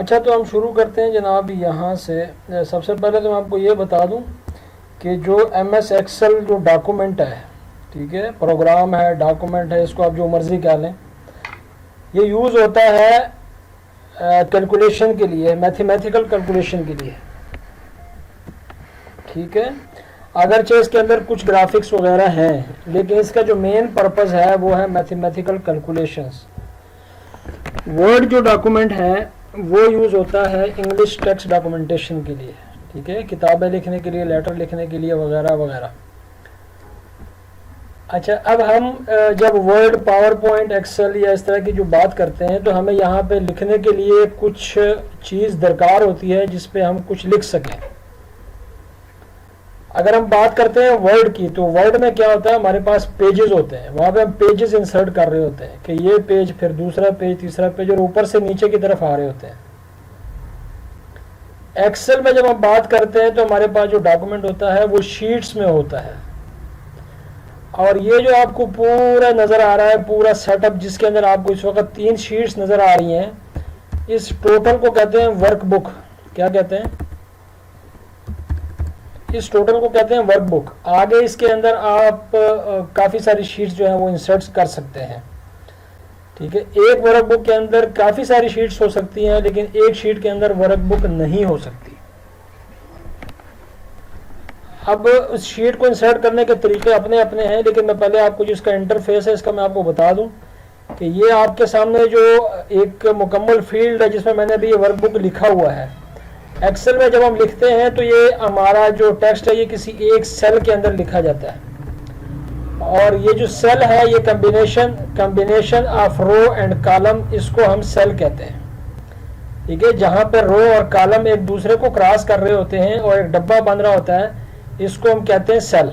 अच्छा, तो हम शुरू करते हैं जनाब यहाँ से। सबसे पहले तो मैं आपको ये बता दूँ कि जो एम एस एक्सेल जो डॉक्यूमेंट है, ठीक है, प्रोग्राम है, डॉक्यूमेंट है, इसको आप जो मर्ज़ी कह लें, ये यूज़ होता है कैलकुलेशन के लिए, मैथमेटिकल कैलकुलेशन के लिए, ठीक है। अगरचे इसके अंदर कुछ ग्राफिक्स वगैरह हैं, लेकिन इसका जो मेन पर्पज़ है वो है मैथमेटिकल कैलकुलेशंस। वर्ड जो डॉक्यूमेंट है वो यूज़ होता है इंग्लिश टेक्स्ट डॉक्यूमेंटेशन के लिए, ठीक है, किताबें लिखने के लिए, लेटर लिखने के लिए वगैरह वगैरह। अच्छा, अब हम जब वर्ड, पावर पॉइंट, एक्सेल या इस तरह की जो बात करते हैं तो हमें यहाँ पे लिखने के लिए कुछ चीज़ दरकार होती है जिस पे हम कुछ लिख सकें। अगर हम बात करते हैं वर्ड की, तो वर्ड में क्या होता है, हमारे पास पेजेस होते हैं, वहाँ पे हम पेजेस इंसर्ट कर रहे होते हैं कि ये पेज, फिर दूसरा पेज, तीसरा पेज, और ऊपर से नीचे की तरफ आ रहे होते हैं। एक्सेल में जब हम बात करते हैं तो हमारे पास जो डॉक्यूमेंट होता है वो शीट्स में होता है, और ये जो आपको पूरा नज़र आ रहा है, पूरा सेटअप जिसके अंदर आपको इस वक्त 3 शीट्स नज़र आ रही हैं, इस टोटल को कहते हैं वर्कबुक। क्या कहते हैं? इस टोटल को कहते हैं वर्कबुक। आगे इसके अंदर आप काफ़ी सारी शीट्स जो हैं वो इंसर्ट कर सकते हैं, ठीक है। एक वर्कबुक के अंदर काफ़ी सारी शीट्स हो सकती हैं, लेकिन एक शीट के अंदर वर्कबुक नहीं हो सकती। अब उस शीट को इंसर्ट करने के तरीके अपने अपने हैं, लेकिन मैं पहले आपको जो इसका इंटरफेस है इसका मैं आपको बता दूं कि ये आपके सामने जो एक मुकम्मल फील्ड है जिसमें मैंने अभी ये वर्कबुक लिखा हुआ है। एक्सेल में जब हम लिखते हैं तो ये हमारा जो टेक्स्ट है ये किसी एक सेल के अंदर लिखा जाता है, और ये जो सेल है ये combination of row and column, इसको हम सेल कहते हैं, ठीक है। जहाँ पे रो और कॉलम एक दूसरे को क्रॉस कर रहे होते हैं और एक डब्बा बन रहा होता है, इसको हम कहते हैं सेल।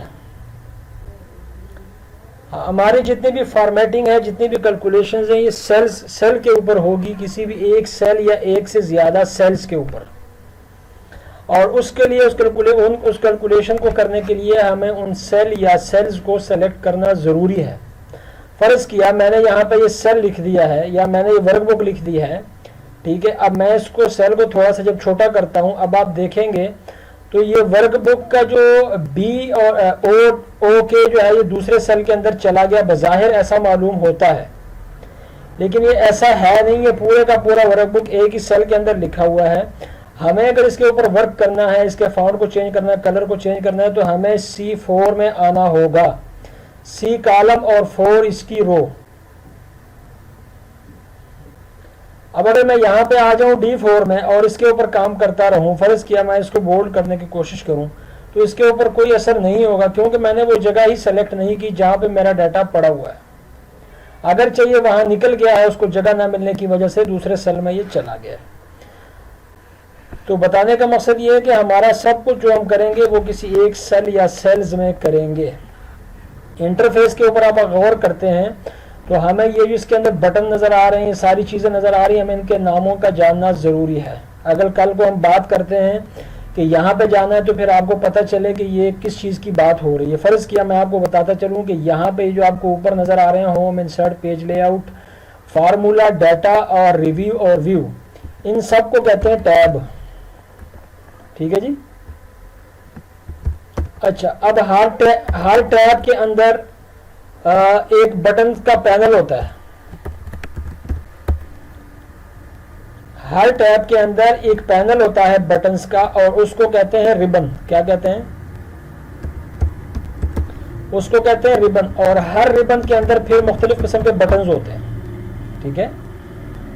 हमारी जितनी भी फॉर्मेटिंग है, जितनी भी कैलकुलेशंस हैं, ये सेल के ऊपर होगी, किसी भी एक सेल या एक से ज़्यादा सेल्स के ऊपर। और उसके लिए उस कैलकुलेशन को करने के लिए हमें उन सेल या सेल्स को सेलेक्ट करना ज़रूरी है। फ़र्ज़ किया मैंने यहाँ पे ये सेल लिख दिया है या मैंने ये वर्कबुक लिख दी है, ठीक है। अब मैं इसको सेल को थोड़ा सा जब छोटा करता हूँ, अब आप देखेंगे तो ये वर्कबुक का जो बी और ओ के जो है ये दूसरे सेल के अंदर चला गया, बज़ाहिर ऐसा मालूम होता है, लेकिन ये ऐसा है नहीं। ये पूरे का पूरा वर्कबुक एक ही सेल के अंदर लिखा हुआ है। हमें अगर इसके ऊपर वर्क करना है, इसके फॉन्ट को चेंज करना है, कलर को चेंज करना है, तो हमें C4 में आना होगा। C कॉलम और 4 इसकी रो। अब अगर मैं यहाँ पे आ जाऊँ D4 में और इसके ऊपर काम करता रहूँ, फ़र्ज़ किया मैं इसको बोल्ड करने की कोशिश करूँ, तो इसके ऊपर कोई असर नहीं होगा, क्योंकि मैंने वो जगह ही सेलेक्ट नहीं की जहाँ पे मेरा डाटा पड़ा हुआ है। अगर चाहिए वहाँ निकल गया है, उसको जगह ना मिलने की वजह से दूसरे सेल में ये चला गया है। तो बताने का मकसद ये है कि हमारा सब कुछ जो हम करेंगे वो किसी एक सेल या सेल्स में करेंगे। इंटरफेस के ऊपर आप गौर करते हैं तो हमें ये जो इसके अंदर बटन नज़र आ रहे हैं, सारी चीज़ें नज़र आ रही हैं, हमें इनके नामों का जानना ज़रूरी है। अगर कल को हम बात करते हैं कि यहाँ पे जाना है तो फिर आपको पता चले कि ये किस चीज़ की बात हो रही है। फ़र्ज़ किया मैं आपको बताता चलूँ कि यहाँ पे जो आपको ऊपर नज़र आ रहे हैं, home, insert, page layout, formula, data और रिव्यू और व्यू, इन सब को कहते हैं टैब, ठीक है जी। अच्छा, अब हर टैब के अंदर एक बटन का पैनल होता है। हर टैब के अंदर एक पैनल होता है बटन्स का, और उसको कहते हैं रिबन। क्या कहते हैं? उसको कहते हैं रिबन। और हर रिबन के अंदर फिर मुख्तलिफ किस्म के बटन्स होते हैं, ठीक है।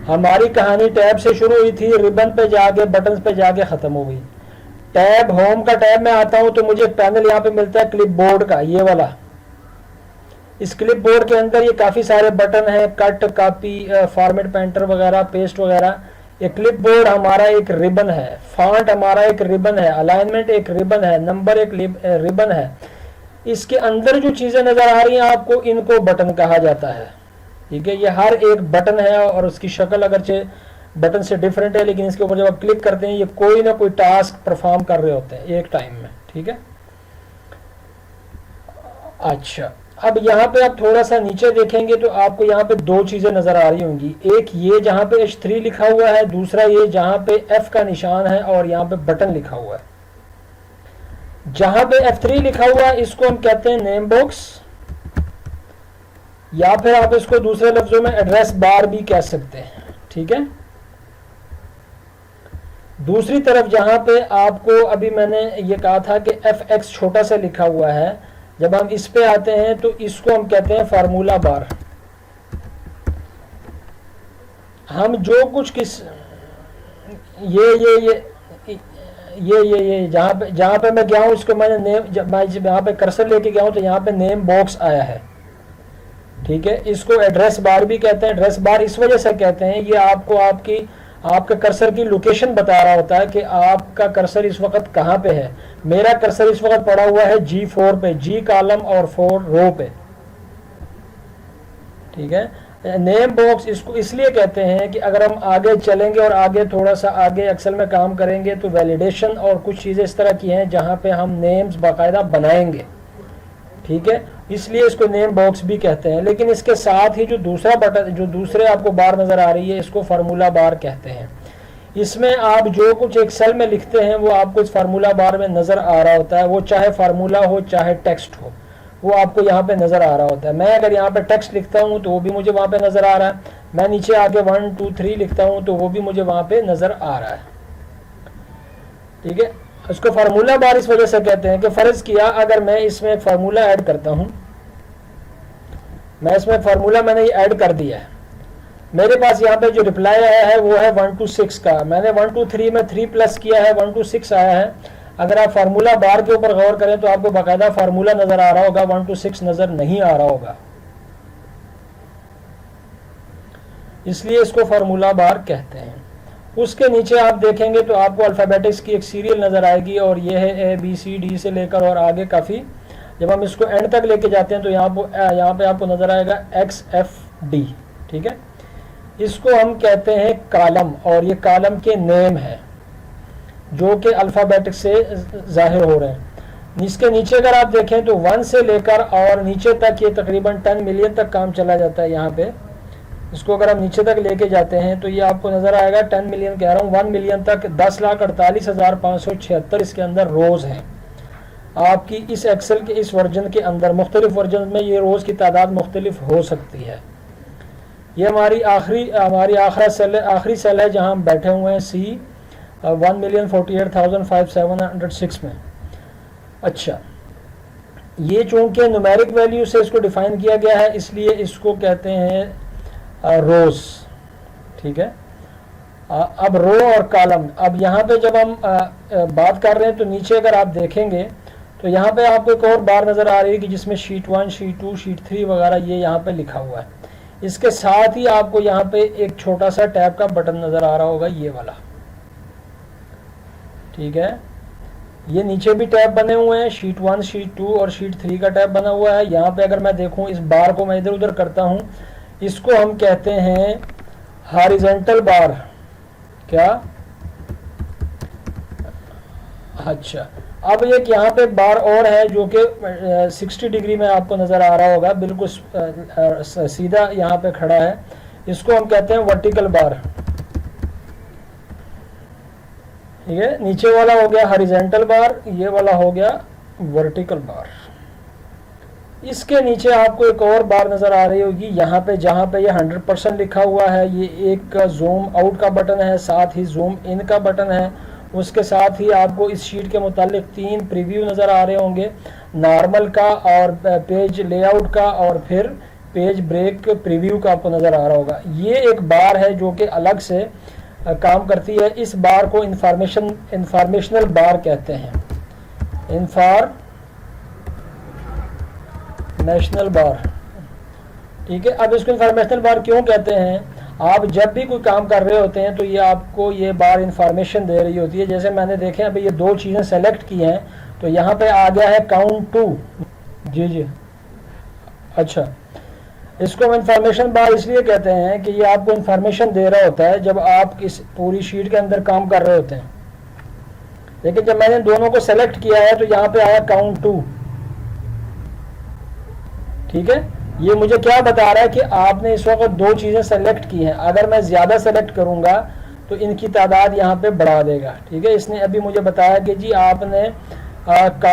हमारी कहानी टैब से शुरू हुई थी, रिबन पे जाके, बटन्स पे जाके ख़त्म हो गई। टैब, होम का टैब में आता हूं तो मुझे पैनल यहाँ पे मिलता है क्लिपबोर्ड का, ये वाला। इस क्लिपबोर्ड के अंदर ये काफ़ी सारे बटन हैं, कट, कॉपी, फॉर्मेट, पेंटर वगैरह, पेस्ट वगैरह। ये क्लिपबोर्ड हमारा एक रिबन है, फॉन्ट हमारा एक रिबन है, अलाइनमेंट एक रिबन है, नंबर एक रिबन है। इसके अंदर जो चीज़ें नज़र आ रही हैं आपको, इनको बटन कहा जाता है, ठीक है। ये हर एक बटन है और उसकी शक्ल अगरचे बटन से डिफरेंट है, लेकिन इसके ऊपर जब आप क्लिक करते हैं ये कोई ना कोई टास्क परफॉर्म कर रहे होते हैं एक टाइम में, ठीक है। अच्छा, अब यहाँ पे आप थोड़ा सा नीचे देखेंगे तो आपको यहाँ पे दो चीजें नजर आ रही होंगी, एक ये जहाँ पे H3 लिखा हुआ है, दूसरा ये जहाँ पे F का निशान है और यहाँ पे बटन लिखा हुआ है। जहाँ पे F3 लिखा हुआ है इसको हम कहते हैं नेम बॉक्स, या फिर आप इसको दूसरे लफ्जों में एड्रेस बार भी कह सकते हैं, ठीक है। दूसरी तरफ जहां पे आपको अभी मैंने ये कहा था कि FX छोटा सा लिखा हुआ है, जब हम इस पे आते हैं तो इसको हम कहते हैं फार्मूला बार। हम जो कुछ किस ये जहां पे मैं गया हूं इसको मैंने नेम, जब मैं यहाँ पे कर्सर लेके गया हूं तो यहाँ पे नेम बॉक्स आया है, ठीक है। इसको एड्रेस बार भी कहते हैं। एड्रेस बार इस वजह से कहते हैं, ये आपको आपके कर्सर की लोकेशन बता रहा होता है कि आपका कर्सर इस वक्त कहाँ पे है। मेरा कर्सर इस वक्त पड़ा हुआ है G4 पे, G कॉलम और 4 रो पे, ठीक है। नेम बॉक्स इसको इसलिए कहते हैं कि अगर हम आगे चलेंगे और आगे थोड़ा सा आगे एक्सेल में काम करेंगे तो वैलिडेशन और कुछ चीज़ें इस तरह की हैं जहाँ पे हम नेम्स बाकायदा बनाएंगे, ठीक है, इसलिए इसको नेम बॉक्स भी कहते हैं। लेकिन इसके साथ ही जो दूसरा बटन, जो दूसरे आपको बार नजर आ रही है, इसको फार्मूला बार कहते हैं। इसमें आप जो कुछ एक सेल में लिखते हैं वो आपको इस फार्मूला बार में नजर आ रहा होता है, वो चाहे फार्मूला हो चाहे टेक्स्ट हो, वो आपको यहाँ पे नजर आ रहा होता है। मैं अगर यहाँ पे टेक्स्ट लिखता हूँ तो वो भी मुझे वहाँ पे नजर आ रहा है, मैं नीचे आके 1 2 3 लिखता हूँ तो वो भी मुझे वहाँ पे नजर आ रहा है, ठीक है। इसको फार्मूला बार इस वजह से कहते हैं कि फर्ज किया अगर मैं इसमें एक फार्मूला ऐड करता हूं, मैं इसमें फार्मूला मैंने ये ऐड कर दिया है, मेरे पास यहाँ पे जो रिप्लाई आया है वो है 1 to 6 का, मैंने 1 to 3 में 3 प्लस किया है, 1 to 6 आया है। अगर आप फार्मूला बार के ऊपर गौर करें तो आपको बाकायदा फार्मूला नजर आ रहा होगा, 1 to 6 नजर नहीं आ रहा होगा, इसलिए इसको फार्मूला बार कहते हैं। उसके नीचे आप देखेंगे तो आपको अल्फ़ाबेटिक्स की एक सीरियल नज़र आएगी और ये है ABCD से लेकर और आगे काफ़ी, जब हम इसको एंड तक लेके जाते हैं तो यहाँ पे आपको नज़र आएगा XFD, ठीक है। इसको हम कहते हैं कॉलम, और ये कॉलम के नेम है जो कि अल्फ़ाबेटिक्स से ज़ाहिर हो रहे हैं। इसके नीचे अगर आप देखें तो 1 से लेकर और नीचे तक ये तकरीबन 10 मिलियन तक काम चला जाता है। यहाँ पे इसको अगर हम नीचे तक लेके जाते हैं तो ये आपको नजर आएगा 10 मिलियन कह रहा हूँ, 1 मिलियन तक 10,48,576 इसके अंदर रोज हैं। आपकी इस एक्सेल के इस वर्जन के अंदर मुख्तलिफ वर्जन में ये रोज की तादाद मुख्तलिफ हो सकती है। ये हमारी आखिरी सेल है जहाँ हम बैठे हुए हैं, C 1,48,576 में। अच्छा, ये चूंकि न्यूमेरिक वैल्यू से इसको डिफाइन किया गया है इसलिए इसको कहते हैं रोज, ठीक है। अब रो और कॉलम, अब यहाँ पे जब हम बात कर रहे हैं तो नीचे अगर आप देखेंगे तो यहाँ पे आपको एक और बार नज़र आ रही है कि जिसमें शीट 1 शीट 2 शीट 3 वगैरह ये यहाँ पे लिखा हुआ है। इसके साथ ही आपको यहाँ पे एक छोटा सा टैब का बटन नज़र आ रहा होगा, ये वाला, ठीक है। ये नीचे भी टैब बने हुए हैं, शीट 1 शीट 2 और शीट 3 का टैब बना हुआ है। यहाँ पे अगर मैं देखूँ इस बार को मैं इधर उधर करता हूँ, इसको हम कहते हैं हॉरिजॉन्टल बार। क्या? अच्छा, अब एक यहाँ पे बार और है जो कि 60 डिग्री में आपको नज़र आ रहा होगा, बिल्कुल सीधा यहाँ पे खड़ा है, इसको हम कहते हैं वर्टिकल बार, ठीक है। नीचे वाला हो गया हॉरिजॉन्टल बार, ये वाला हो गया वर्टिकल बार। इसके नीचे आपको एक और बार नज़र आ रही होगी, यहाँ पे जहाँ पे ये 100% लिखा हुआ है, ये एक जूम आउट का बटन है, साथ ही जूम इन का बटन है। उसके साथ ही आपको इस शीट के मुतालिक 3 प्रीव्यू नज़र आ रहे होंगे, नॉर्मल का और पेज लेआउट का और फिर पेज ब्रेक प्रीव्यू का आपको नज़र आ रहा होगा। ये एक बार है जो कि अलग से काम करती है। इस बार को इंफॉर्मेशनल बार कहते हैं, इंफॉर्मेशनल बार, ठीक है। अब इसको इंफॉर्मेशनल बार क्यों कहते हैं? आप जब भी कोई काम कर रहे होते हैं तो ये आपको ये बार इंफॉर्मेशन दे रही होती है। जैसे मैंने देखे अभी ये 2 चीज़ें सेलेक्ट की हैं तो यहाँ पे आ गया है काउंट 2, जी जी। अच्छा, इसको हम इंफॉर्मेशन बार इसलिए कहते हैं कि ये आपको इंफॉर्मेशन दे रहा होता है जब आप इस पूरी शीट के अंदर काम कर रहे होते हैं। लेकिन जब मैंने दोनों को सेलेक्ट किया है तो यहाँ पे आया काउंट 2, ठीक है, ये मुझे क्या बता रहा है कि आपने इस वक्त दो चीज़ें सेलेक्ट की हैं, अगर मैं ज़्यादा सेलेक्ट करूँगा तो इनकी तादाद यहाँ पे बढ़ा देगा। ठीक है, इसने अभी मुझे बताया कि जी आपने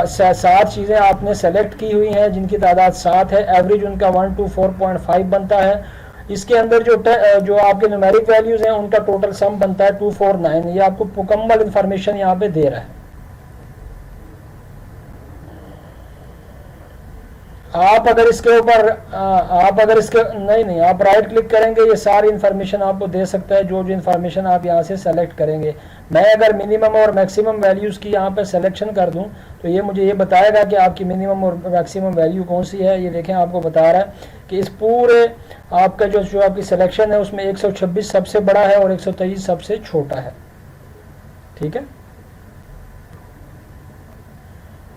7 चीज़ें आपने सेलेक्ट की हुई हैं जिनकी तादाद 7 है, एवरेज उनका 124.5 बनता है। इसके अंदर जो आपके न्यूमेरिक वैल्यूज़ हैं उनका टोटल सम बनता है 249। ये आपको मुकम्मल इंफॉर्मेशन यहाँ पे दे रहा है। आप अगर इसके ऊपर नहीं आप राइट क्लिक करेंगे, ये सारी इन्फॉर्मेशन आपको दे सकता है, जो इन्फॉर्मेशन आप यहाँ से सेलेक्ट करेंगे। मैं अगर मिनिमम और मैक्सिमम वैल्यूज़ की यहाँ पे सिलेक्शन कर दूँ तो ये मुझे ये बताएगा कि आपकी मिनिमम और मैक्सिमम वैल्यू कौन सी है। ये देखें, आपको बता रहा है कि इस पूरे आपका जो आपकी सिलेक्शन है उसमें 126 सबसे बड़ा है और 123 सबसे छोटा है। ठीक है,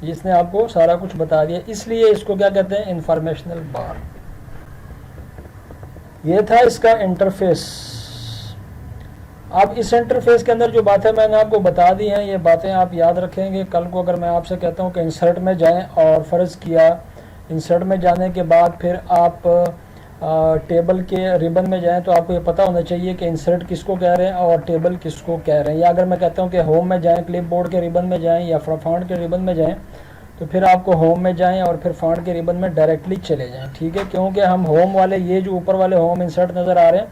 इसने आपको सारा कुछ बता दिया, इसलिए इसको क्या कहते हैं, इंफॉर्मेशनल बार। ये था इसका इंटरफेस। अब इस इंटरफेस के अंदर जो बातें मैंने आपको बता दी हैं, ये बातें आप याद रखेंगे। कल को अगर मैं आपसे कहता हूँ कि इंसर्ट में जाएं और फ़र्ज़ किया इंसर्ट में जाने के बाद फिर आप टेबल के रिबन में जाएं, तो आपको ये पता होना चाहिए कि इंसर्ट किसको कह रहे हैं और टेबल किसको कह रहे हैं। या अगर मैं कहता हूँ कि होम में जाएं, क्लिपबोर्ड के रिबन में जाएं या फॉन्ट के रिबन में जाएं, तो फिर आपको होम में जाएं और फिर फॉन्ट के रिबन में डायरेक्टली चले जाएं। ठीक है, क्योंकि हम होम वाले, ये जो ऊपर वाले होम इंसर्ट नज़र आ रहे हैं,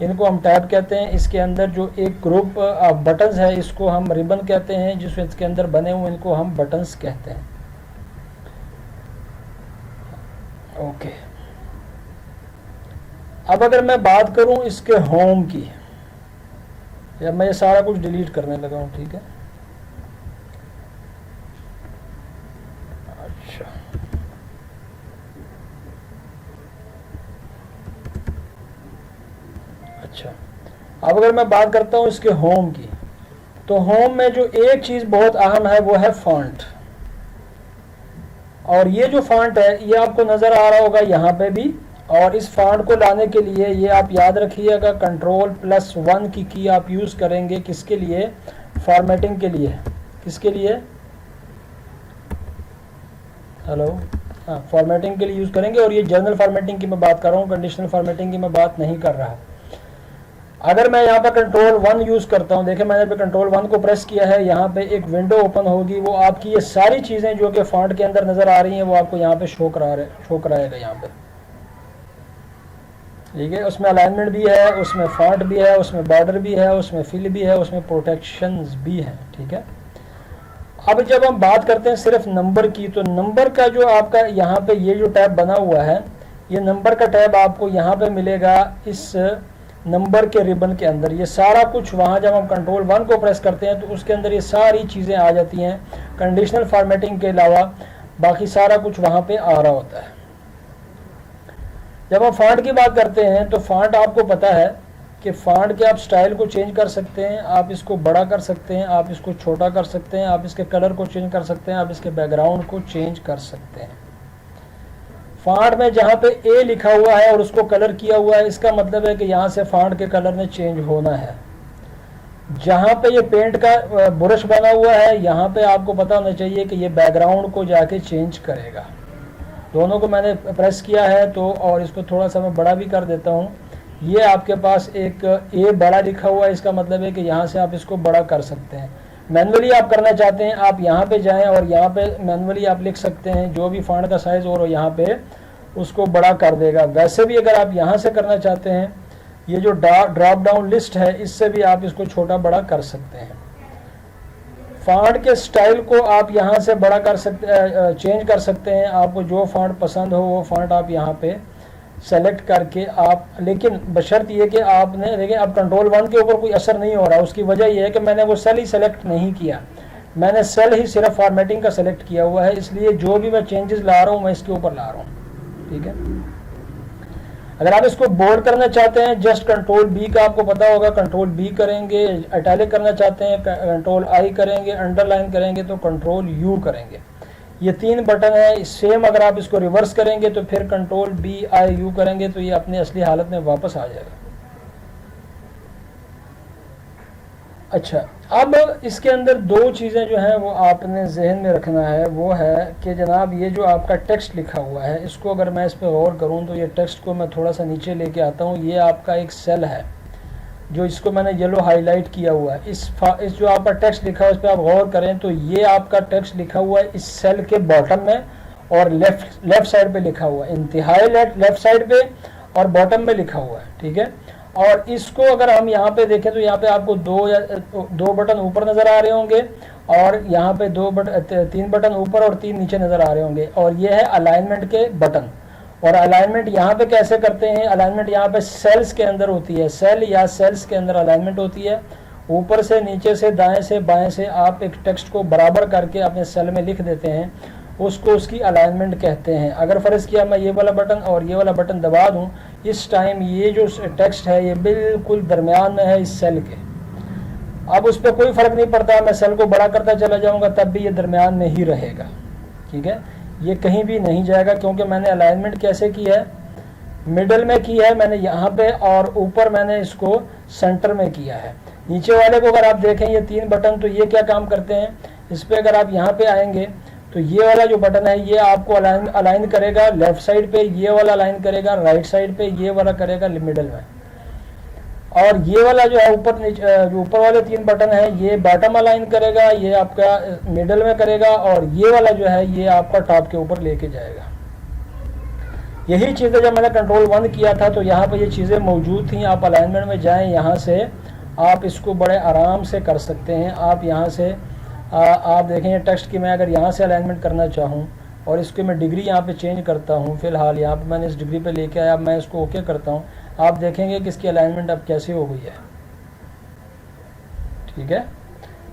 इनको हम टैब कहते हैं। इसके अंदर जो एक ग्रुप बटन्स है, इसको हम रिबन कहते हैं, जिस इसके अंदर बने हुए इनको हम बटन्स कहते हैं। ओके, अब अगर मैं बात करूं इसके होम की, या मैं ये सारा कुछ डिलीट करने लगा हूं। ठीक है, अच्छा, अब अगर मैं बात करता हूं इसके होम की, तो होम में जो एक चीज़ बहुत अहम है वो है फॉन्ट। और ये जो फॉन्ट है ये आपको नज़र आ रहा होगा यहाँ पे भी। और इस फॉन्ट को लाने के लिए ये आप याद रखिएगा, Ctrl+1 की आप यूज़ करेंगे। किसके लिए? फॉर्मेटिंग के लिए। किसके लिए? हेलो, हाँ, फॉर्मेटिंग के लिए यूज़ करेंगे। और ये जनरल फॉर्मेटिंग की मैं बात कर रहा हूँ, कंडीशनल फॉर्मेटिंग की मैं बात नहीं कर रहा। अगर मैं यहाँ पर Ctrl+1 यूज़ करता हूँ, देखिए मैंने पे Ctrl+1 को प्रेस किया है, यहाँ पे एक विंडो ओपन होगी। वो आपकी ये सारी चीज़ें जो कि फॉन्ट के अंदर नज़र आ रही हैं वो आपको यहाँ पे शो कराएगा यहाँ पे। ठीक है, उसमें अलाइनमेंट भी है, उसमें फॉन्ट भी है, उसमें बॉर्डर भी है, उसमें फिल भी है, उसमें प्रोटेक्शंस भी हैं। ठीक है, अब जब हम बात करते हैं सिर्फ नंबर की, तो नंबर का जो आपका यहाँ पे ये जो टैब बना हुआ है, ये नंबर का टैब आपको यहाँ पे मिलेगा इस नंबर के रिबन के अंदर। ये सारा कुछ वहाँ जब हम Ctrl+1 को प्रेस करते हैं तो उसके अंदर ये सारी चीज़ें आ जाती हैं। कंडीशनल फॉर्मेटिंग के अलावा बाकी सारा कुछ वहाँ पे आ रहा होता है। जब हम फॉन्ट की बात करते हैं तो फॉन्ट आपको पता है कि फॉन्ट के आप स्टाइल को चेंज कर सकते हैं, आप इसको बड़ा कर सकते हैं, आप इसको छोटा कर सकते हैं, आप इसके कलर को चेंज कर सकते हैं, आप इसके बैकग्राउंड को चेंज कर सकते हैं। फॉन्ट में जहाँ पे ए लिखा हुआ है और उसको कलर किया हुआ है, इसका मतलब है कि यहाँ से फॉन्ट के कलर ने चेंज होना है। जहाँ पे ये पेंट का ब्रश बना हुआ है, यहाँ पे आपको पता होना चाहिए कि ये बैकग्राउंड को जाके चेंज करेगा। दोनों को मैंने प्रेस किया है तो, और इसको थोड़ा सा मैं बड़ा भी कर देता हूँ। ये आपके पास एक ए बड़ा लिखा हुआ है, इसका मतलब है कि यहाँ से आप इसको बड़ा कर सकते हैं। मैनुअली आप करना चाहते हैं, आप यहाँ पे जाएं और यहाँ पे मैनुअली आप लिख सकते हैं जो भी फॉन्ट का साइज़ और यहाँ पे उसको बड़ा कर देगा। वैसे भी अगर आप यहाँ से करना चाहते हैं, ये जो ड्रॉप डाउन लिस्ट है, इससे भी आप इसको छोटा बड़ा कर सकते हैं। फॉन्ट के स्टाइल को आप यहाँ से बड़ा कर सकते, चेंज कर सकते हैं। आपको जो फॉन्ट पसंद हो वो फॉन्ट आप यहाँ पे सेलेक्ट करके आप, लेकिन बशर्त ये कि आपने, देखिए अब Ctrl+1 के ऊपर कोई असर नहीं हो रहा। उसकी वजह यह है कि मैंने वो सेल ही सेलेक्ट नहीं किया, मैंने सेल ही सिर्फ फॉर्मेटिंग का सेलेक्ट किया हुआ है, इसलिए जो भी मैं चेंजेस ला रहा हूँ मैं इसके ऊपर ला रहा हूँ। ठीक है, अगर आप इसको बोल्ड करना चाहते हैं, जस्ट Ctrl+B का आपको पता होगा, Ctrl+B करेंगे। इटैलिक करना चाहते हैं, Ctrl+I करेंगे। अंडरलाइन करेंगे तो Ctrl+U करेंगे। ये 3 बटन है। सेम अगर आप इसको रिवर्स करेंगे तो फिर Ctrl+B+I+U करेंगे तो ये अपनी असली हालत में वापस आ जाएगा। अच्छा, अब इसके अंदर दो चीज़ें जो हैं वो आपने जहन में रखना है, वो है कि जनाब ये जो आपका टेक्स्ट लिखा हुआ है, इसको अगर मैं इस पर गौर करूँ तो ये टेक्स्ट को मैं थोड़ा सा नीचे लेके आता हूँ। ये आपका एक सेल है जो इसको मैंने येलो हाईलाइट किया हुआ है। इस जो आपका टेक्स्ट लिखा है उस पर आप गौर करें तो ये आपका टेक्स्ट लिखा हुआ है इस सेल के बॉटम में और लेफ्ट साइड पे लिखा हुआ है, इंतहाई लेफ्ट साइड पे और बॉटम में लिखा हुआ है, ठीक है। और इसको अगर हम यहाँ पे देखें तो यहाँ पे आपको दो बटन ऊपर नज़र आ रहे होंगे और यहाँ पे तीन बटन ऊपर और 3 नीचे नज़र आ रहे होंगे, और ये है अलाइनमेंट के बटन। और अलाइनमेंट यहाँ पे कैसे करते हैं? अलाइनमेंट यहाँ पे सेल्स के अंदर होती है, सेल या सेल्स के अंदर अलाइनमेंट होती है। ऊपर से नीचे से दाएं से बाएं से आप एक टेक्स्ट को बराबर करके अपने सेल में लिख देते हैं, उसको उसकी अलाइनमेंट कहते हैं। अगर फ़र्ज़ किया मैं ये वाला बटन और ये वाला बटन दबा दूं, इस टाइम ये जो टेक्स्ट है ये बिल्कुल दरमियान में है इस सेल के। अब उस पर कोई फ़र्क नहीं पड़ता, मैं सेल को बड़ा करता चला जाऊंगा तब भी ये दरमियान में ही रहेगा, ठीक है। ये कहीं भी नहीं जाएगा क्योंकि मैंने अलाइनमेंट कैसे की है? मिडल में की है मैंने यहाँ पे, और ऊपर मैंने इसको सेंटर में किया है। नीचे वाले को अगर आप देखें ये 3 बटन, तो ये क्या काम करते हैं? इस पर अगर आप यहाँ पे आएंगे तो ये वाला जो बटन है ये आपको अलाइन करेगा लेफ्ट साइड पे, ये वाला अलाइन करेगा राइट साइड पे, ये वाला करेगा मिडल में। और ये वाला जो है जो ऊपर वाले 3 बटन है ये बॉटम अलाइन करेगा, ये आपका मिडल में करेगा, और ये वाला जो है ये आपका टॉप के ऊपर लेके जाएगा। यही चीज़ें जब मैंने कंट्रोल 1 किया था तो यहाँ पे ये चीज़ें मौजूद थी। आप अलाइनमेंट में जाएं, यहाँ से आप इसको बड़े आराम से कर सकते हैं। आप यहाँ से आप देखें टेक्स्ट की, मैं अगर यहाँ से अलाइनमेंट करना चाहूँ और इसको मैं डिग्री यहाँ पे चेंज करता हूँ, फ़िलहाल यहाँ पे मैंने इस डिग्री पे लेके आया, अब मैं इसको ओके करता हूँ, आप देखेंगे कि इसकी अलाइनमेंट अब कैसे हो गई है, ठीक है।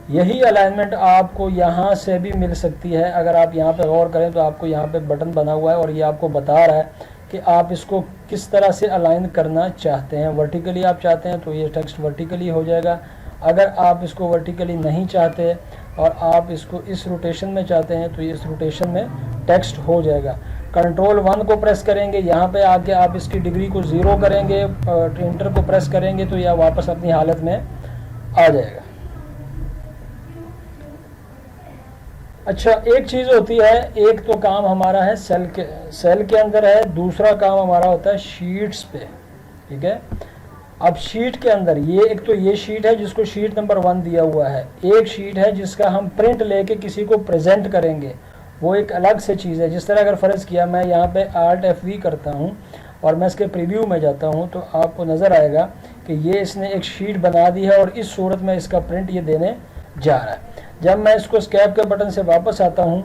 यही अलाइनमेंट आपको यहाँ से भी मिल सकती है। अगर आप यहाँ पे गौर करें तो आपको यहाँ पे बटन बना हुआ है और ये आपको बता रहा है कि आप इसको किस तरह से अलाइन करना चाहते हैं। वर्टिकली आप चाहते हैं तो ये टेक्स्ट वर्टिकली हो जाएगा, अगर आप इसको वर्टिकली नहीं चाहते और आप इसको इस रोटेशन में चाहते हैं तो इस रोटेशन में टेक्स्ट हो जाएगा। कंट्रोल 1 को प्रेस करेंगे, यहाँ पे आके आप इसकी डिग्री को 0 करेंगे, एंटर को प्रेस करेंगे तो यह वापस अपनी हालत में आ जाएगा। अच्छा, एक चीज़ होती है, एक तो काम हमारा है सेल के अंदर है, दूसरा काम हमारा होता है शीट्स पे, ठीक है। अब शीट के अंदर एक तो ये शीट है जिसको शीट नंबर 1 दिया हुआ है, एक शीट है जिसका हम प्रिंट लेके किसी को प्रेजेंट करेंगे, वो एक अलग से चीज़ है। जिस तरह अगर फ़र्ज़ किया मैं यहाँ पे Alt F V करता हूँ और मैं इसके प्रीव्यू में जाता हूँ तो आपको नज़र आएगा कि ये इसने एक शीट बना दी है और इस सूरत में इसका प्रिंट ये देने जा रहा है। जब मैं इसको एस्केप के बटन से वापस आता हूँ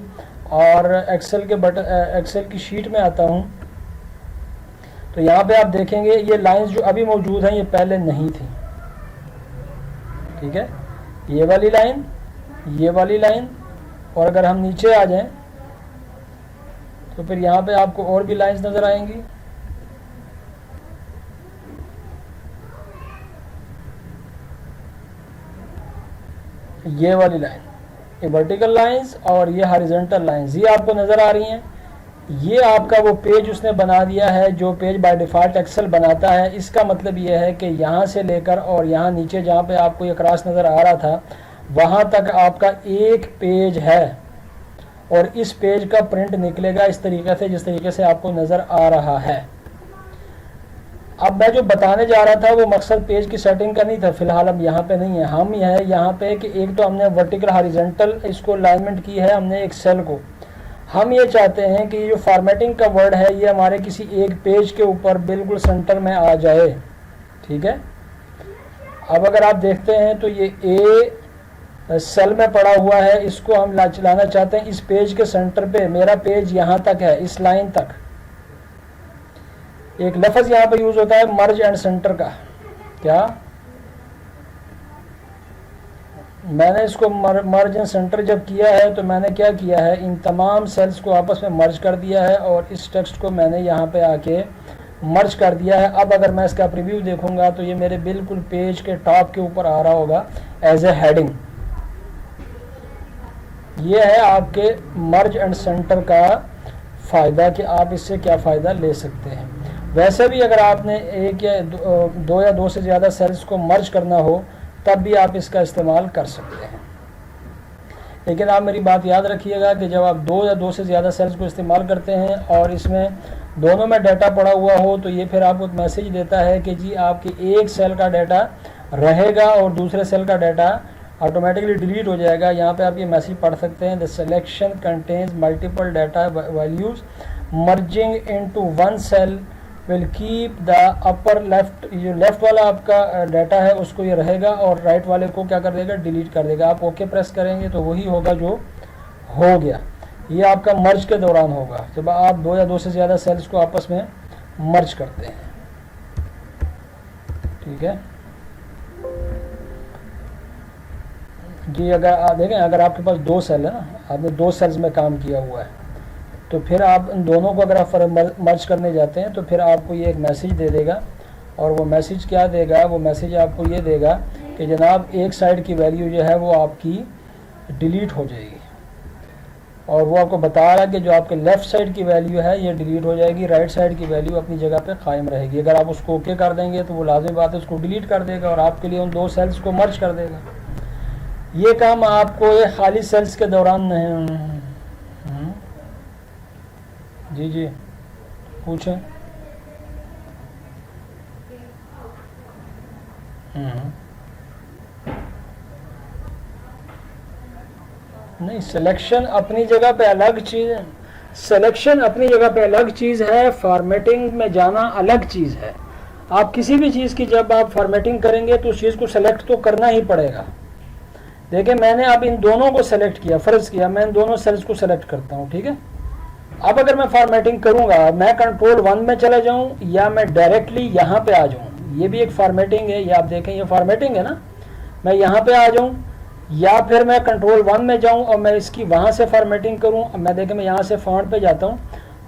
और एक्सेल की शीट में आता हूँ तो यहाँ पे आप देखेंगे ये लाइंस जो अभी मौजूद हैं ये पहले नहीं थी, ठीक है। ये वाली लाइन और अगर हम नीचे आ जाएं तो फिर यहाँ पे आपको और भी लाइंस नज़र आएंगी। ये वाली लाइन, ये वर्टिकल लाइंस और ये हॉरिजॉन्टल लाइंस ये आपको नज़र आ रही हैं। ये आपका वो पेज उसने बना दिया है जो पेज बाय डिफ़ॉल्ट एक्सेल बनाता है। इसका मतलब ये है कि यहाँ से लेकर और यहाँ नीचे जहाँ पे आपको ये क्रॉस नज़र आ रहा था वहाँ तक आपका एक पेज है और इस पेज का प्रिंट निकलेगा इस तरीके से जिस तरीके से आपको नज़र आ रहा है। अब मैं जो बताने जा रहा था वो मकसद पेज की सेटिंग का नहीं था, फिलहाल अब यहाँ पे नहीं है। हम यहाँ पे कि एक तो हमने वर्टिकल हॉरिजॉन्टल इसको अलाइनमेंट की है हमने एक सेल को। हम ये चाहते हैं कि ये जो फॉर्मेटिंग का वर्ड है ये हमारे किसी एक पेज के ऊपर बिल्कुल सेंटर में आ जाए, ठीक है। अब अगर आप देखते हैं तो ये ए सेल में पड़ा हुआ है, इसको हम लाना चाहते हैं इस पेज के सेंटर पे। मेरा पेज यहाँ तक है, इस लाइन तक। एक लफ्ज़ यहाँ पे यूज होता है मर्ज एंड सेंटर का। क्या मैंने इसको मर्ज एंड सेंटर जब किया है तो मैंने क्या किया है, इन तमाम सेल्स को आपस में मर्ज कर दिया है और इस टेक्स्ट को मैंने यहाँ पे आके मर्ज कर दिया है। अब अगर मैं इसका प्रीव्यू देखूंगा तो ये मेरे बिल्कुल पेज के टॉप के ऊपर आ रहा होगा एज ए हेडिंग। ये है आपके मर्ज एंड सेंटर का फ़ायदा कि आप इससे क्या फ़ायदा ले सकते हैं। वैसे भी अगर आपने एक या दो से ज़्यादा सेल्स को मर्ज करना हो तब भी आप इसका इस्तेमाल कर सकते हैं। लेकिन आप मेरी बात याद रखिएगा कि जब आप 2 या 2 से ज़्यादा सेल्स को इस्तेमाल करते हैं और इसमें दोनों में डाटा पड़ा हुआ हो तो ये फिर आपको एक मैसेज देता है कि जी आपके एक सेल का डाटा रहेगा और दूसरे सेल का डाटा ऑटोमेटिकली डिलीट हो जाएगा। यहाँ पे आप ये मैसेज पढ़ सकते हैं, the selection contains multiple data values merging into one cell will keep the upper left, जो लेफ्ट वाला आपका डाटा है उसको ये रहेगा और राइट वाले को क्या कर देगा, डिलीट कर देगा। आप ओके प्रेस करेंगे तो वही होगा जो हो गया। ये आपका मर्ज के दौरान होगा जब आप 2 या 2 से ज़्यादा सेल्स को आपस में मर्ज करते हैं। ठीक है जी। अगर आप देखें, अगर आपके पास 2 सेल है ना, आपने 2 सेल्स में काम किया हुआ है, तो फिर आप इन दोनों को अगर आप मर्ज करने जाते हैं तो फिर आपको ये एक मैसेज दे देगा। और वो मैसेज क्या देगा, वो मैसेज आपको ये देगा कि जनाब एक साइड की वैल्यू जो है वो आपकी डिलीट हो जाएगी, और वो आपको बता रहा है कि जो आपके लेफ़्ट साइड की वैल्यू है ये डिलीट हो जाएगी, राइट साइड की वैल्यू अपनी जगह पे कायम रहेगी। अगर आप उसको ओके कर देंगे तो वो लाजिम बात है उसको डिलीट कर देगा और आपके लिए उन 2 सेल्स को मर्ज कर देगा। ये काम आपको ये खाली सेल्स के दौरान नहीं। जी जी पूछें। नहीं, सिलेक्शन अपनी जगह पे अलग चीज़ है। सिलेक्शन अपनी जगह पे अलग चीज़ है, फॉर्मेटिंग में जाना अलग चीज़ है। आप किसी भी चीज़ की जब आप फॉर्मेटिंग करेंगे तो उस चीज़ को सेलेक्ट तो करना ही पड़ेगा। देखिए मैंने अब इन दोनों को सेलेक्ट किया, फ़र्ज़ किया मैं इन दोनों सेल्स को सेलेक्ट करता हूँ, ठीक है। अब अगर मैं फॉर्मेटिंग करूँगा, मैं कंट्रोल 1 में चला जाऊँ या मैं डायरेक्टली यहाँ पे आ जाऊँ, ये भी एक फॉर्मेटिंग है। ये आप देखें ये फॉर्मेटिंग है ना, मैं यहाँ पे आ जाऊँ या फिर मैं कंट्रोल 1 में जाऊँ और मैं इसकी वहाँ से फॉर्मेटिंग करूँ। अब मैं देखें मैं यहाँ से फॉन्ट पे जाता हूँ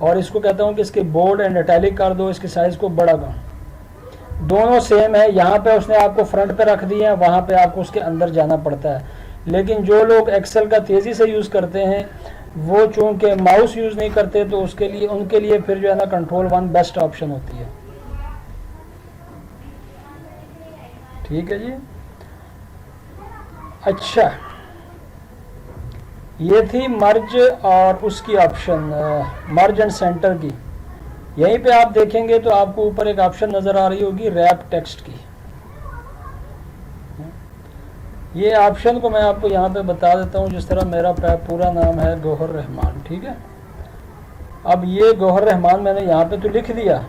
और इसको कहता हूँ कि इसके बोल्ड एंड इटैलिक कर दो, इसके साइज़ को बड़ा करो। दोनों सेम है, यहाँ पे उसने आपको फ्रंट पे रख दिया है, वहाँ पे आपको उसके अंदर जाना पड़ता है। लेकिन जो लोग एक्सेल का तेज़ी से यूज़ करते हैं वो चूँकि माउस यूज़ नहीं करते तो उसके लिए उनके लिए फिर जो है ना कंट्रोल 1 बेस्ट ऑप्शन होती है। ठीक है जी। अच्छा, ये थी मर्ज और उसकी ऑप्शन मर्ज एंड सेंटर की। यहीं पे आप देखेंगे तो आपको ऊपर एक ऑप्शन नज़र आ रही होगी रैप टेक्स्ट की। ये ऑप्शन को मैं आपको यहाँ पे बता देता हूँ। जिस तरह मेरा पूरा नाम है गौहर रहमान, ठीक है। अब ये गौहर रहमान मैंने यहाँ पे तो लिख दिया,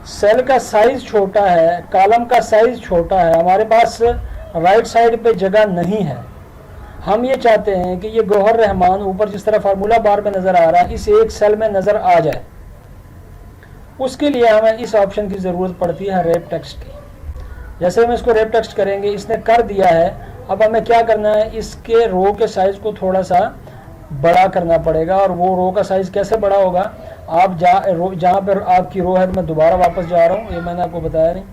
सेल का साइज़ छोटा है, कॉलम का साइज़ छोटा है, हमारे पास राइट साइड पे जगह नहीं है। हम ये चाहते हैं कि ये गौहर रहमान ऊपर जिस तरह फार्मूला बार में नज़र आ रहा है इस एक सेल में नज़र आ जाए। उसके लिए हमें इस ऑप्शन की ज़रूरत पड़ती है रैप टेक्स्ट की। जैसे हम इसको रैप टेक्स्ट करेंगे, इसने कर दिया है। अब हमें क्या करना है, इसके रो के साइज़ को थोड़ा सा बड़ा करना पड़ेगा। और वो रो का साइज़ कैसे बड़ा होगा, आप जहाँ पर आपकी रो है, मैं दोबारा वापस जा रहा हूँ, ये मैंने आपको बताया नहीं,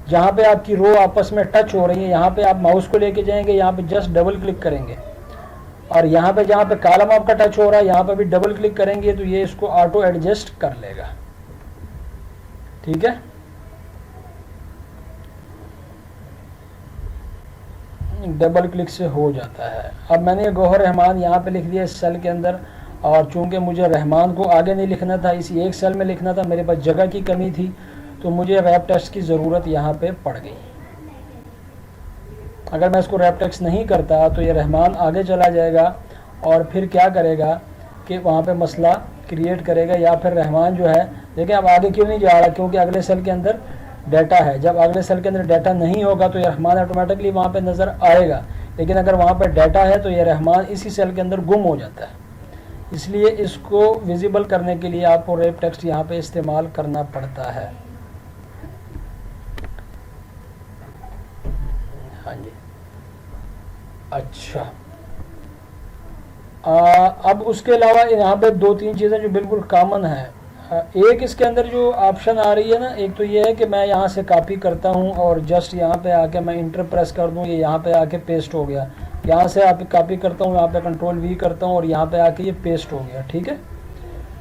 जहाँ पे आपकी रो आपस में टच हो रही है यहाँ पे आप माउस को लेके जाएंगे, यहाँ पे जस्ट डबल क्लिक करेंगे और यहाँ पे जहाँ पे कॉलम आपका टच हो रहा है यहाँ पे भी डबल क्लिक करेंगे तो ये इसको ऑटो एडजस्ट कर लेगा। ठीक है, डबल क्लिक से हो जाता है। अब मैंने गौहर रहमान यहाँ पे लिख दिया इस सेल के अंदर, और चूंकि मुझे रहमान को आगे नहीं लिखना था, इसी एक सेल में लिखना था, मेरे पास जगह की कमी थी, तो मुझे रैप टेक्स्ट की ज़रूरत यहाँ पे पड़ गई। अगर मैं इसको रैप टेक्स्ट नहीं करता तो ये रहमान आगे चला जाएगा और फिर क्या करेगा कि वहाँ पे मसला क्रिएट करेगा, या फिर रहमान जो है, देखिए अब आगे क्यों नहीं जा रहा, क्योंकि अगले सेल के अंदर डाटा है। जब अगले सेल के अंदर डाटा नहीं होगा तो ये रहमान ऑटोमेटिकली वहाँ पे नज़र आएगा, लेकिन अगर वहाँ पे डाटा है तो ये रहमान इसी सेल के अंदर गुम हो जाता है। इसलिए इसको विजिबल करने के लिए आपको रैप टेक्स्ट यहाँ पे इस्तेमाल करना पड़ता है। हाँ जी, अच्छा। अब उसके अलावा यहाँ पे 2-3 चीज़ें जो बिल्कुल कॉमन है। एक इसके अंदर जो ऑप्शन आ रही है ना, एक तो ये है कि मैं यहाँ से कॉपी करता हूँ और जस्ट यहाँ पे आके मैं इंटर प्रेस कर दूँ, ये यहाँ पे आके पेस्ट हो गया। यहाँ से आप कॉपी करता हूँ, यहाँ पे कंट्रोल वी करता हूँ और यहाँ पे आके ये पेस्ट हो गया। ठीक है,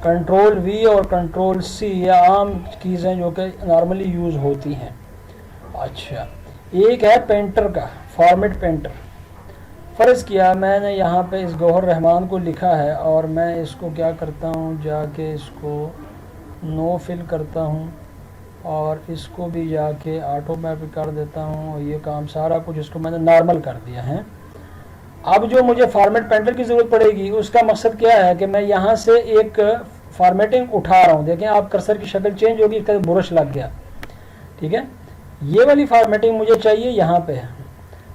कंट्रोल वी और कंट्रोल सी ये आम कीज़ हैं जो कि नॉर्मली यूज़ होती हैं। अच्छा, एक है पेंटर का, फॉर्मेट पेंटर। फ़र्ज़ किया मैंने यहाँ पे इस गौहर रहमान को लिखा है और मैं इसको क्या करता हूँ, जाके इसको नो फिल करता हूँ और इसको भी जाके ऑटो में भी कर देता हूँ और ये काम सारा कुछ इसको मैंने नॉर्मल कर दिया है। अब जो मुझे फॉर्मेट पेंटर की ज़रूरत पड़ेगी उसका मकसद क्या है कि मैं यहाँ से एक फॉर्मेटिंग उठा रहा हूँ। देखें आप कर्सर की शक्ल चेंज होगी, इसका बुरश लग गया, ठीक है। ये वाली फॉर्मेटिंग मुझे चाहिए यहाँ पे है।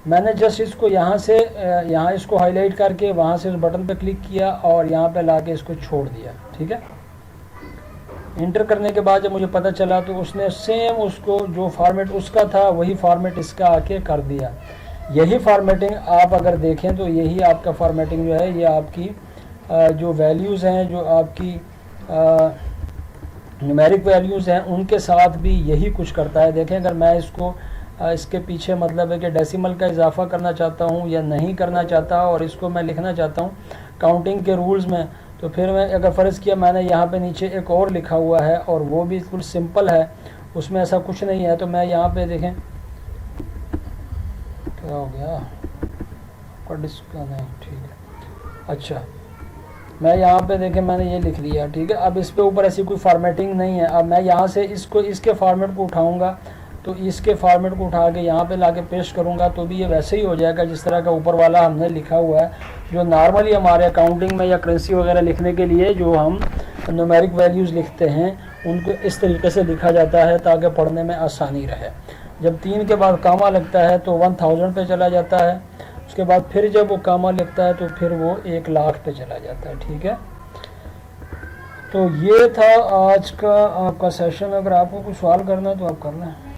मैंने जस्ट इसको यहाँ से यहाँ इसको हाईलाइट करके वहाँ से उस बटन पे क्लिक किया और यहाँ पे लाके इसको छोड़ दिया, ठीक है। इंटर करने के बाद जब मुझे पता चला तो उसने सेम उसको जो फॉर्मेट उसका था वही फॉर्मेट इसका आके कर दिया। यही फॉर्मेटिंग आप अगर देखें तो यही आपका फॉर्मेटिंग जो है, ये आपकी जो वैल्यूज़ हैं, जो आपकी न्यूमेरिक वैल्यूज़ हैं, उनके साथ भी यही कुछ करता है। देखें अगर मैं इसको इसके पीछे मतलब है कि डेसिमल का इजाफा करना चाहता हूँ या नहीं करना चाहता और इसको मैं लिखना चाहता हूँ काउंटिंग के रूल्स में, तो फिर मैं अगर फ़र्ज़ किया मैंने यहाँ पे नीचे एक और लिखा हुआ है और वो भी बिल्कुल सिंपल है, उसमें ऐसा कुछ नहीं है। तो मैं यहाँ पे देखें क्या हो गया आपका डिस्क नहीं, ठीक है। अच्छा मैं यहाँ पे देखें मैंने ये लिख लिया, ठीक है। अब इस पे ऊपर ऐसी कोई फॉर्मेटिंग नहीं है। अब मैं यहाँ से इसको इसके फॉर्मेट को उठाऊँगा तो इसके फॉर्मेट को उठा के यहाँ पे लाके पेस्ट करूँगा तो भी ये वैसे ही हो जाएगा जिस तरह का ऊपर वाला हमने लिखा हुआ है। जो नॉर्मली हमारे अकाउंटिंग में या करेंसी वगैरह लिखने के लिए जो हम न्यूमेरिक वैल्यूज़ लिखते हैं उनको इस तरीके से लिखा जाता है ताकि पढ़ने में आसानी रहे। जब 3 के बाद कामा लगता है तो 1000 पे चला जाता है, उसके बाद फिर जब वो कामा लगता है तो फिर वो 1 लाख पे चला जाता है, ठीक है। तो ये था आज का आपका सेशन। अगर आपको कुछ सवाल करना है तो आप करना है।